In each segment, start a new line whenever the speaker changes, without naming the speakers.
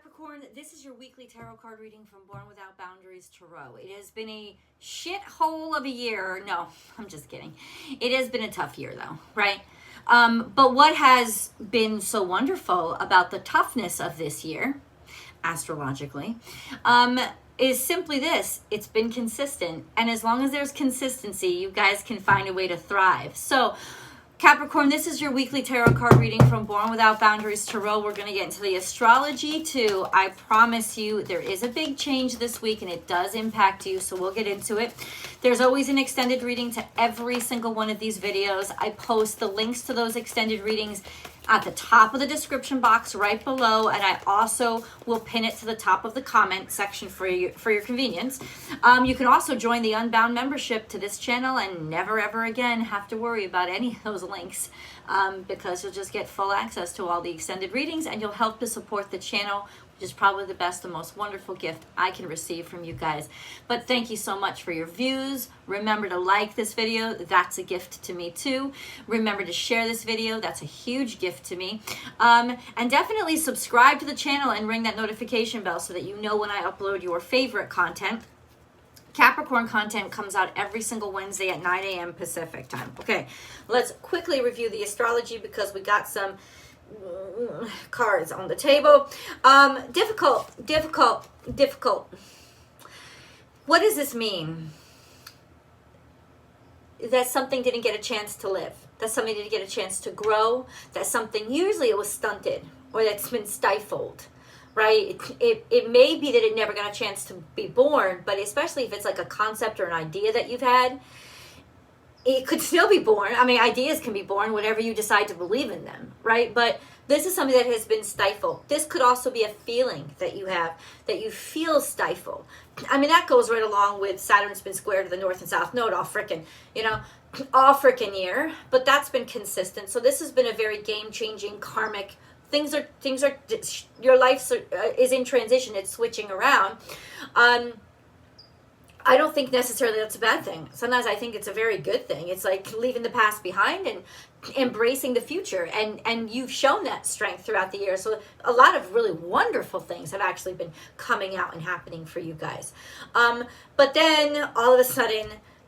Capricorn, this is your weekly tarot card reading from Born Without Boundaries Tarot. It has been a shithole of a year. No, I'm just kidding. It has been a tough year though, right? But what has been so wonderful about the toughness of this year, astrologically, is simply this. It's been consistent. And as long as there's consistency, you guys can find a way to thrive. So Capricorn, this is your weekly tarot card reading from Born Without Boundaries Tarot. We're going to get into the astrology too. I promise you there is a big change this week and it does impact you, so we'll get into it. There's always an extended reading to every single one of these videos. I post the links to those extended readings at the top of the description box right below, and I also will pin it to the top of the comment section for your convenience. You can also join the Unbound membership to this channel and never ever again have to worry about any of those links, because you'll just get full access to all the extended readings and you'll help to support the channel, which is probably the best and most wonderful gift I can receive from you guys. But thank you so much for your views. Remember to like this video. That's a gift to me too. Remember to share this video. That's a huge gift to me. And definitely subscribe to the channel and ring that notification bell so that you know when I upload your favorite content. Capricorn content comes out every single Wednesday at 9 a.m. Pacific time. Okay, let's quickly review the astrology because we got some cards on the table. Difficult. What does this mean? That something didn't get a chance to live. That something didn't get a chance to grow. That something, usually it was stunted or that's been stifled, right? It may be that it never got a chance to be born, but especially if it's like a concept or an idea that you've had, it could still be born. I mean, ideas can be born whenever you decide to believe in them, right? But this is something that has been stifled. This could also be a feeling that you have, that you feel stifled. I mean, that goes right along with Saturn's been square to the North and South Node all frickin' year. But that's been consistent. So this has been a very game-changing karmic. Things are your life is in transition. It's switching around. I don't think necessarily that's a bad thing. Sometimes I think it's a very good thing. It's like leaving the past behind and embracing the future. And you've shown that strength throughout the year. So a lot of really wonderful things have actually been coming out and happening for you guys. But then all of a sudden,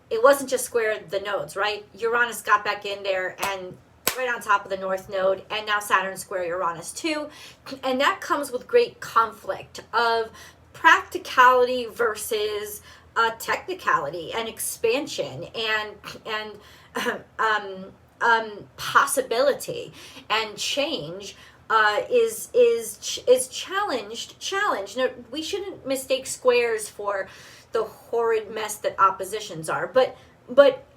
it wasn't just square the nodes, right? Uranus got back in there and right on top of the North Node, and now Saturn square Uranus too. And that comes with great conflict of practicality versus technicality and expansion and possibility and change is challenged. Now, we shouldn't mistake squares for the horrid mess that oppositions are, but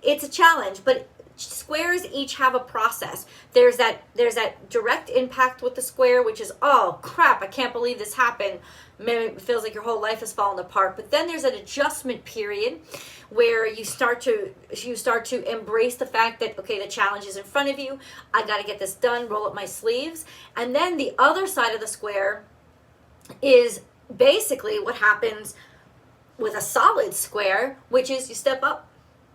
it's a challenge. But squares each have a process. There's that direct impact with the square, which is, oh crap, I can't believe this happened. Maybe it feels like your whole life has fallen apart. But then there's an adjustment period where you start to embrace the fact that, okay, the challenge is in front of you. I got to get this done, roll up my sleeves. And then the other side of the square is basically what happens with a solid square, which is you step up.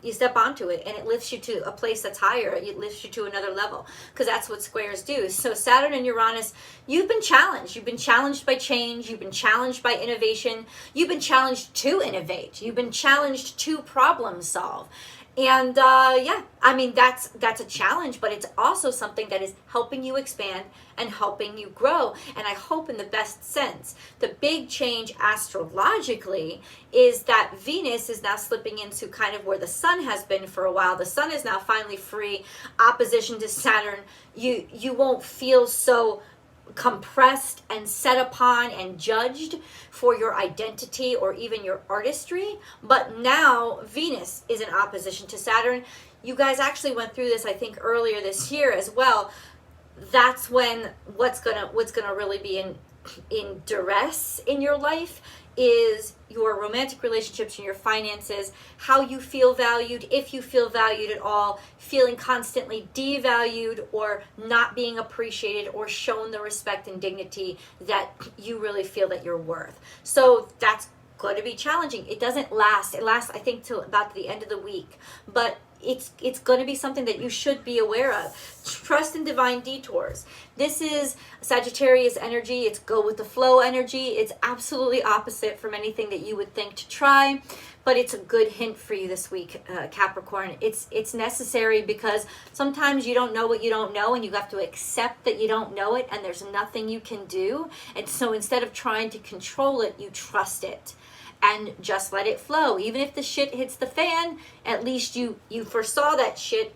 You step onto it and it lifts you to a place that's higher. It lifts you to another level because that's what squares do. So Saturn and Uranus, you've been challenged. You've been challenged by change. You've been challenged by innovation. You've been challenged to innovate. You've been challenged to problem solve. And yeah, I mean, that's a challenge, but it's also something that is helping you expand and helping you grow. And I hope in the best sense. The big change astrologically is that Venus is now slipping into kind of where the sun has been for a while. The sun is now finally free. Opposition to Saturn. You won't feel so compressed and set upon and judged for your identity or even your artistry. But now Venus is in opposition to Saturn. You guys actually went through this, I think, earlier this year as well. That's when what's gonna really be in duress in your life is your romantic relationships and your finances, how you feel valued, if you feel valued at all, feeling constantly devalued or not being appreciated or shown the respect and dignity that you really feel that you're worth. So that's going to be challenging. It doesn't last. It lasts, I think, till about the end of the week. But it's going to be something that you should be aware of. Trust in divine detours. This is Sagittarius energy. It's go with the flow energy. It's absolutely opposite from anything that you would think to try, but it's a good hint for you this week, Capricorn. It's necessary because sometimes you don't know what you don't know, and you have to accept that you don't know it, and there's nothing you can do. And so instead of trying to control it, you trust it and just let it flow. Even if the shit hits the fan, at least you foresaw that shit.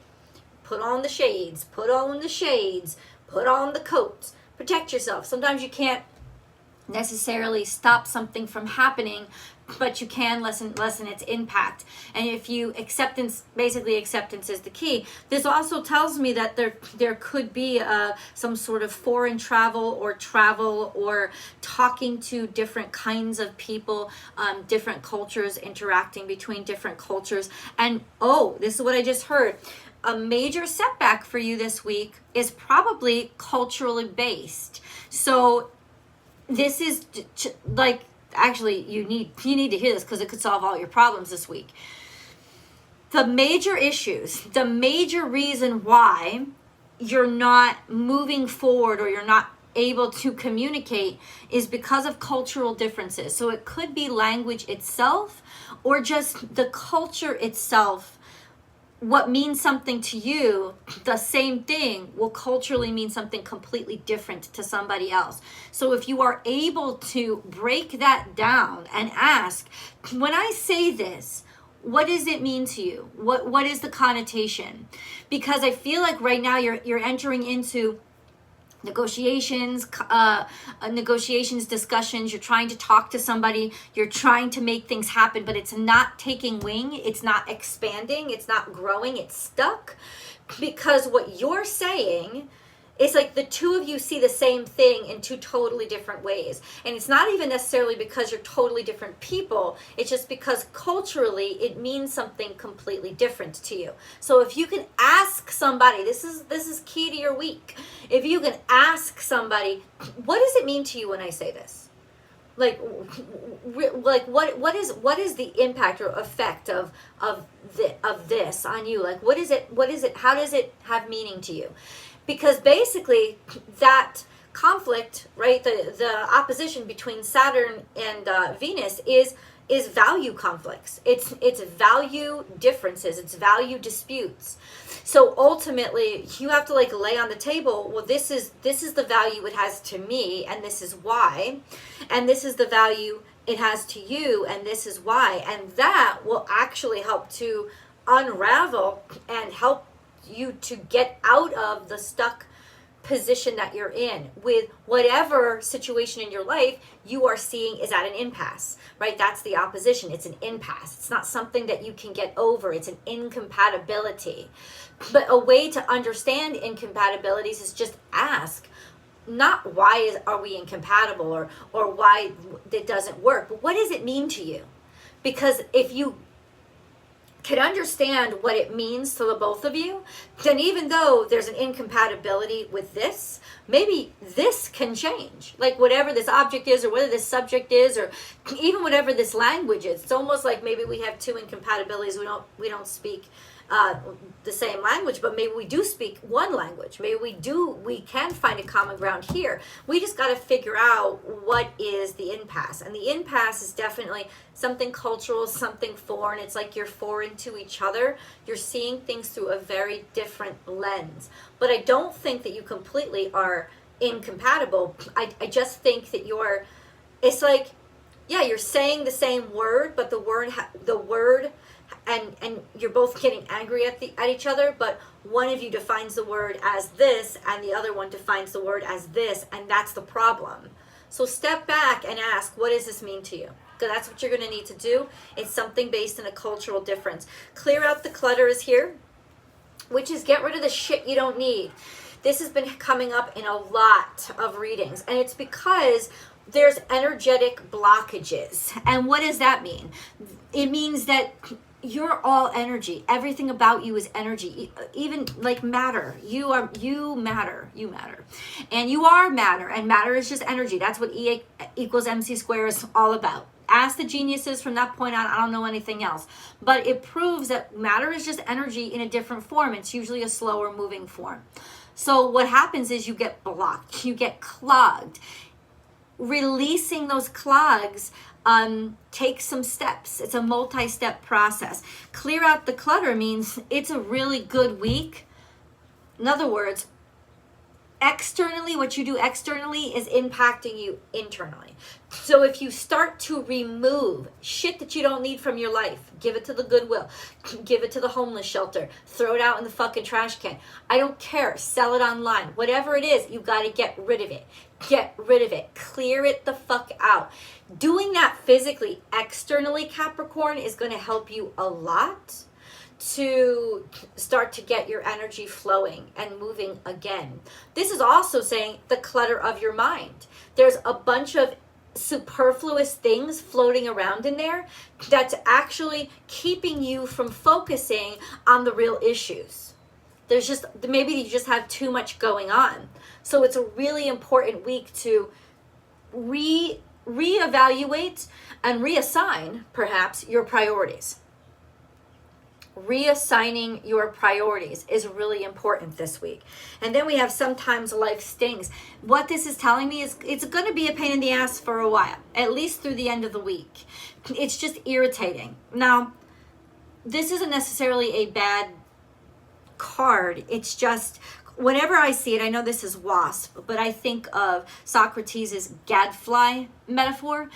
Put on the shades, put on the shades, put on the coats, protect yourself. Sometimes you can't necessarily stop something from happening, but you can lessen its impact. And if you acceptance is the key. This also tells me that there could be some sort of foreign travel or talking to different kinds of people, different cultures, interacting between different cultures. And this is what I just heard. A major setback for you this week is probably culturally based. So this is like, actually, you need to hear this because it could solve all your problems this week. The major issues, the major reason why you're not moving forward or you're not able to communicate is because of cultural differences. So it could be language itself or just the culture itself. What means something to you, the same thing will culturally mean something completely different to somebody else. So if you are able to break that down and ask, when I say this, what does it mean to you? What is the connotation? Because I feel like right now you're entering into negotiations, discussions. You're trying to talk to somebody. You're trying to make things happen, but it's not taking wing. It's not expanding. It's not growing. It's stuck because what you're saying is like the two of you see the same thing in two totally different ways. And it's not even necessarily because you're totally different people. It's just because culturally it means something completely different to you. So if you can ask somebody, this is key to your week. If you can ask somebody, what does it mean to you when I say this? Like what is the impact or effect of this on you? Like what is it? How does it have meaning to you? Because basically that conflict, right, the opposition between Saturn and Venus is value conflicts. It's value differences. It's value disputes. So ultimately, you have to like lay on the table, well, this is the value it has to me, and this is why. And this is the value it has to you, and this is why. And that will actually help to unravel and help you to get out of the stuck position that you're in with whatever situation in your life you are seeing is at an impasse, right? That's the opposition. It's an impasse. It's not something that you can get over. It's an incompatibility. But a way to understand incompatibilities is just ask, not why are we incompatible or why it doesn't work, but what does it mean to you? Because if you can understand what it means to the both of you, then even though there's an incompatibility with this, maybe this can change. Like whatever this object is, or whether this subject is, or even whatever this language is. It's almost like maybe we have two incompatibilities. We don't speak the same language, but maybe we do speak one language. Maybe we can find a common ground here. We just got to figure out what is the impasse. And the impasse is definitely something cultural, something foreign. It's like you're foreign to each other. You're seeing things through a very different lens. But I don't think that you completely are incompatible. I just think that it's like, yeah, you're saying the same word, but the word and you're both getting angry at each other, but one of you defines the word as this and the other one defines the word as this, and that's the problem. So step back and ask, what does this mean to you? Because that's what you're going to need to do. It's something based in a cultural difference. Clear out the clutter is here, which is get rid of the shit you don't need. This has been coming up in a lot of readings, and it's because there's energetic blockages. And what does that mean? It means that you're all energy. Everything about you is energy. Even like matter. You matter. You matter. And you are matter. And matter is just energy. That's what E equals MC square is all about. Ask the geniuses from that point on. I don't know anything else. But it proves that matter is just energy in a different form. It's usually a slower moving form. So what happens is you get blocked. You get clogged. Releasing those clogs takes some steps. It's a multi-step process. Clear out the clutter means it's a really good week. In other words, externally, what you do externally is impacting you internally. So if you start to remove shit that you don't need from your life, give it to the Goodwill, give it to the homeless shelter, throw it out in the fucking trash can. I don't care. Sell it online. Whatever it is, you got to get rid of it. Get rid of it. Clear it the fuck out. Doing that physically, externally, Capricorn, is going to help you a lot to start to get your energy flowing and moving again. This is also saying the clutter of your mind. There's a bunch of superfluous things floating around in there that's actually keeping you from focusing on the real issues. There's just, maybe you just have too much going on. So it's a really important week to reevaluate and reassign, perhaps, your priorities. Reassigning your priorities is really important this week. And then we have sometimes life stings. What this is telling me is it's going to be a pain in the ass for a while, at least through the end of the week. It's just irritating. Now, this isn't necessarily a bad card. It's just, whenever I see it, I know this is wasp, but I think of Socrates' gadfly metaphor.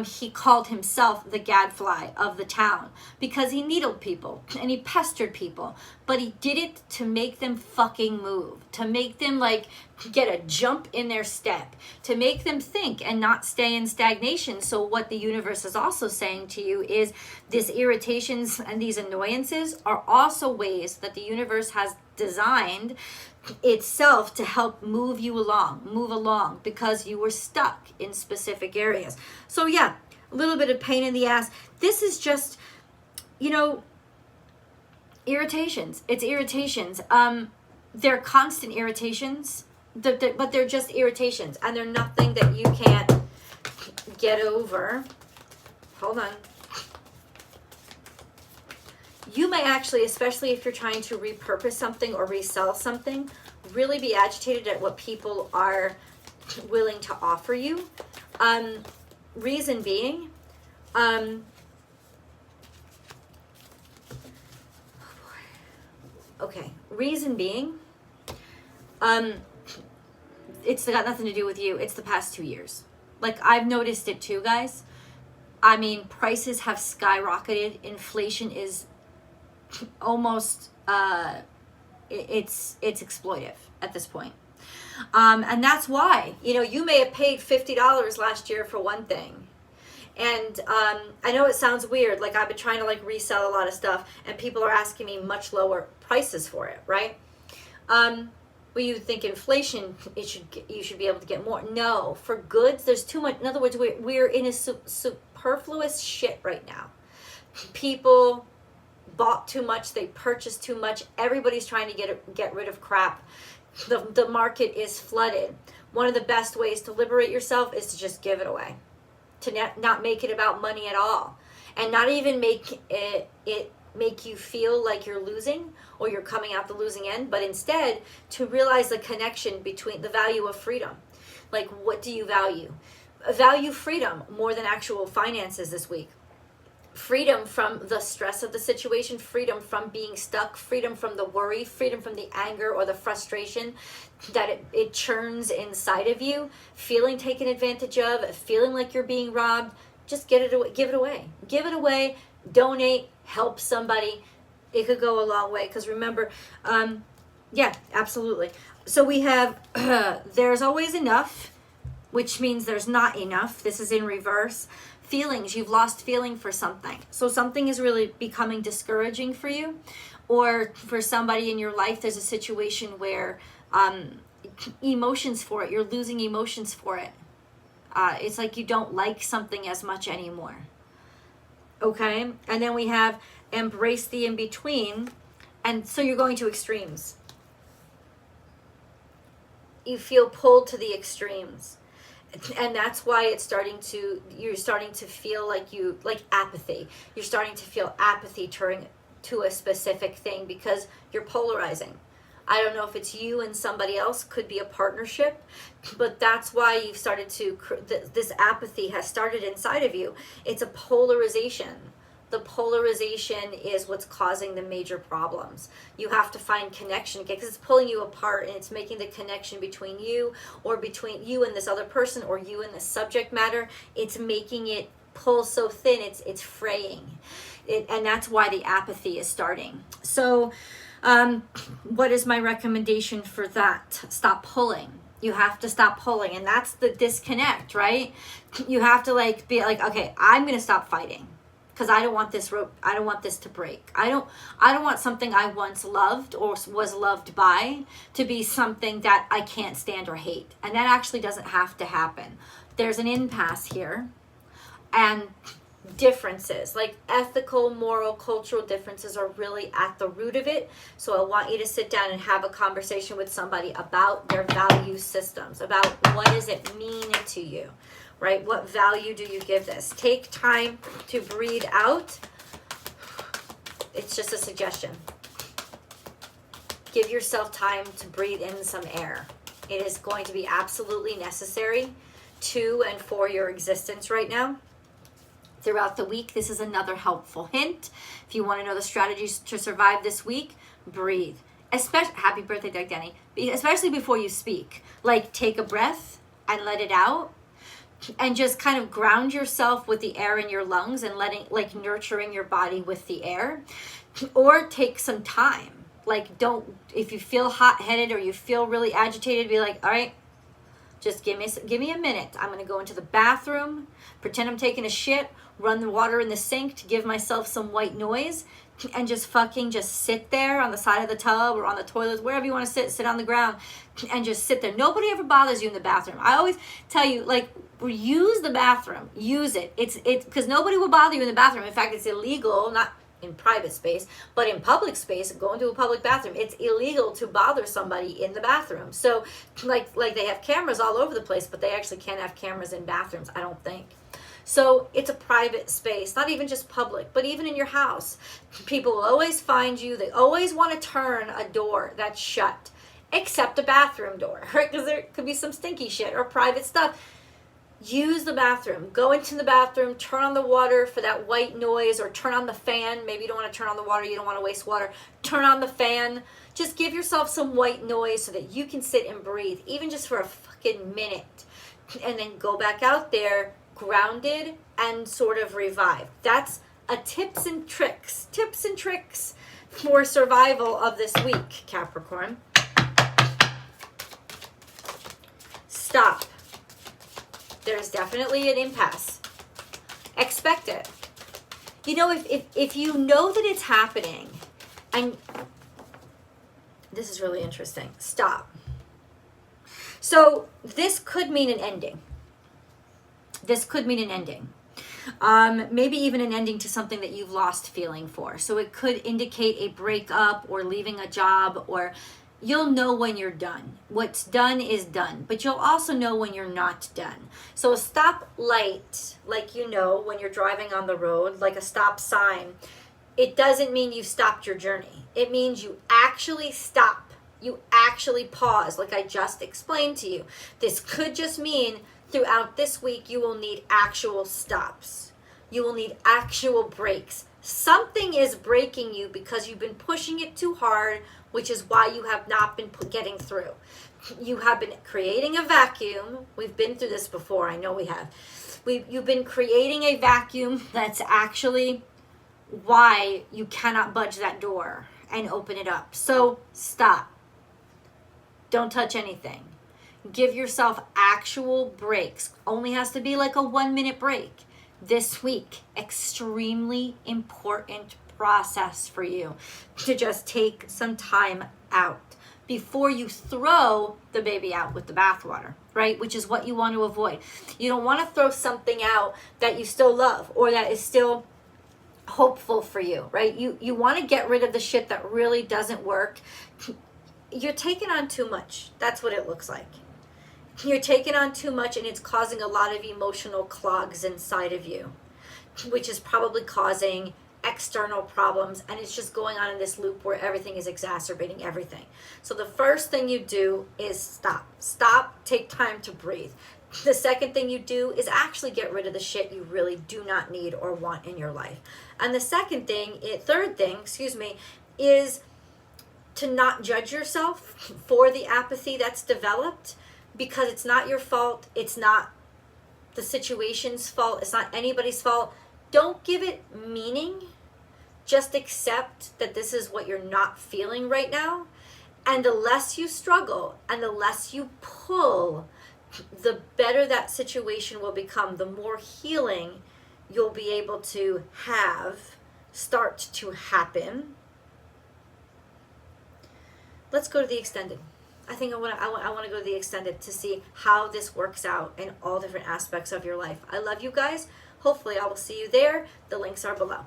He called himself the gadfly of the town because he needled people and he pestered people, but he did it to make them fucking move, to make them like get a jump in their step, to make them think and not stay in stagnation. So what the universe is also saying to you is these irritations and these annoyances are also ways that the universe has designed itself to help move along because you were stuck in specific areas. So yeah, a little bit of pain in the ass. This is just, irritations. It's irritations. They're constant irritations, but they're just irritations, and they're nothing that you can't get over. Hold on. You may actually, especially if you're trying to repurpose something or resell something, really be agitated at what people are willing to offer you. Reason being, reason being, it's got nothing to do with you. It's the past 2 years. Like, I've noticed it too, guys. I mean, prices have skyrocketed. Inflation is almost it's exploitive at this point, and that's why you may have paid $50 last year for one thing, and I know it sounds weird. Like, I've been trying to resell a lot of stuff, and people are asking me much lower prices for it, right? Well, you think inflation, you should be able to get more. No, for goods, there's too much. In other words, we're in a superfluous shit right now. People bought too much, they purchased too much. Everybody's trying to get rid of crap. The market is flooded. One of the best ways to liberate yourself is to just give it away, to not make it about money at all, and not even make it make you feel like you're losing or you're coming out the losing end, but instead to realize the connection between the value of freedom. Like, what do you value? Value freedom more than actual finances this week. Freedom from the stress of the situation, freedom from being stuck, freedom from the worry, freedom from the anger or the frustration that it churns inside of you, feeling taken advantage of, feeling like you're being robbed. Just give it away, donate, help somebody. It could go a long way, because remember, yeah, absolutely. So we have there's always enough, which means there's not enough. This is in reverse. Feelings, you've lost feeling for something. So something is really becoming discouraging for you, or for somebody in your life, there's a situation where emotions for it, you're losing emotions for it. It's like you don't like something as much anymore. Okay? And then we have embrace the in-between. And so you're going to extremes. You feel pulled to the extremes. And that's why you're starting to feel like apathy. You're starting to feel apathy turning to a specific thing because you're polarizing. I don't know if it's you and somebody else, could be a partnership, but that's why you've started to, this apathy has started inside of you. It's a polarization. The polarization is what's causing the major problems. You have to find connection because it's pulling you apart, and it's making the connection between you or between you and this other person or you and the subject matter. It's making it pull so thin, it's fraying. And that's why the apathy is starting. So what is my recommendation for that? Stop pulling. You have to stop pulling, and that's the disconnect, right? You have to be like, okay, I'm going to stop fighting because I don't want this rope. I don't want this to break. I don't want something I once loved or was loved by to be something that I can't stand or hate. And that actually doesn't have to happen. There's an impasse here, and differences like ethical, moral, cultural differences are really at the root of it. So I want you to sit down and have a conversation with somebody about their value systems, about what does it mean to you, right? What value do you give this? Take time to breathe out. It's just a suggestion. Give yourself time to breathe in some air. It is going to be absolutely necessary to and for your existence right now. Throughout the week, this is another helpful hint. If you want to know the strategies to survive this week, breathe. Happy birthday, Doug Denny. Especially before you speak. Take a breath and let it out. And just kind of ground yourself with the air in your lungs and nurturing your body with the air. Or take some time. If you feel hot-headed or you feel really agitated, be like, all right, just give me a minute. I'm going to go into the bathroom, pretend I'm taking a shit, run the water in the sink to give myself some white noise, and just sit there on the side of the tub or on the toilet, wherever you want to sit on the ground, and just sit there. Nobody ever bothers you in the bathroom. I always tell you, use the bathroom. Use it. It's because nobody will bother you in the bathroom. In fact, it's illegal, not in private space, but in public space, go into a public bathroom. It's illegal to bother somebody in the bathroom. So they have cameras all over the place, but they actually can't have cameras in bathrooms, I don't think. So it's a private space, not even just public, but even in your house. People will always find you. They always want to turn a door that's shut, except a bathroom door, right? Because there could be some stinky shit or private stuff. Use the bathroom. Go into the bathroom, turn on the water for that white noise, or turn on the fan. Maybe you don't want to turn on the water. You don't want to waste water. Turn on the fan. Just give yourself some white noise so that you can sit and breathe, even just for a fucking minute. And then go back out there, grounded and sort of revived. That's a tips and tricks for survival of this week, Capricorn. Stop. There's definitely an impasse. Expect it. If you know that it's happening, and this is really interesting, stop. So this could mean an ending. Maybe even an ending to something that you've lost feeling for. So it could indicate a breakup or leaving a job, or you'll know when you're done. What's done is done, but you'll also know when you're not done. So a stop light, when you're driving on the road, like a stop sign, it doesn't mean you've stopped your journey. It means you actually stop. You actually pause, like I just explained to you. This could just mean throughout this week, you will need actual stops. You will need actual breaks. Something is breaking you because you've been pushing it too hard, which is why you have not been getting through. You have been creating a vacuum. We've been through this before. I know we have. You've been creating a vacuum that's actually why you cannot budge that door and open it up. So stop. Don't touch anything. Give yourself actual breaks. Only has to be like a 1-minute break. This week, extremely important process for you to just take some time out before you throw the baby out with the bathwater, right? Which is what you want to avoid. You don't want to throw something out that you still love or that is still hopeful for you, right? You want to get rid of the shit that really doesn't work. You're taking on too much. That's what it looks like. You're taking on too much, and it's causing a lot of emotional clogs inside of you, which is probably causing external problems, and it's just going on in this loop where everything is exacerbating everything. So the first thing you do is stop, take time to breathe. The second thing you do is actually get rid of the shit you really do not need or want in your life. And the third thing, is to not judge yourself for the apathy that's developed, because it's not your fault. It's not the situation's fault. It's not anybody's fault. Don't give it meaning. Just accept that this is what you're not feeling right now. And the less you struggle and the less you pull, the better that situation will become. The more healing you'll be able to start to happen. Let's go to the extended. I think I want to go to the extended to see how this works out in all different aspects of your life. I love you guys. Hopefully I will see you there. The links are below.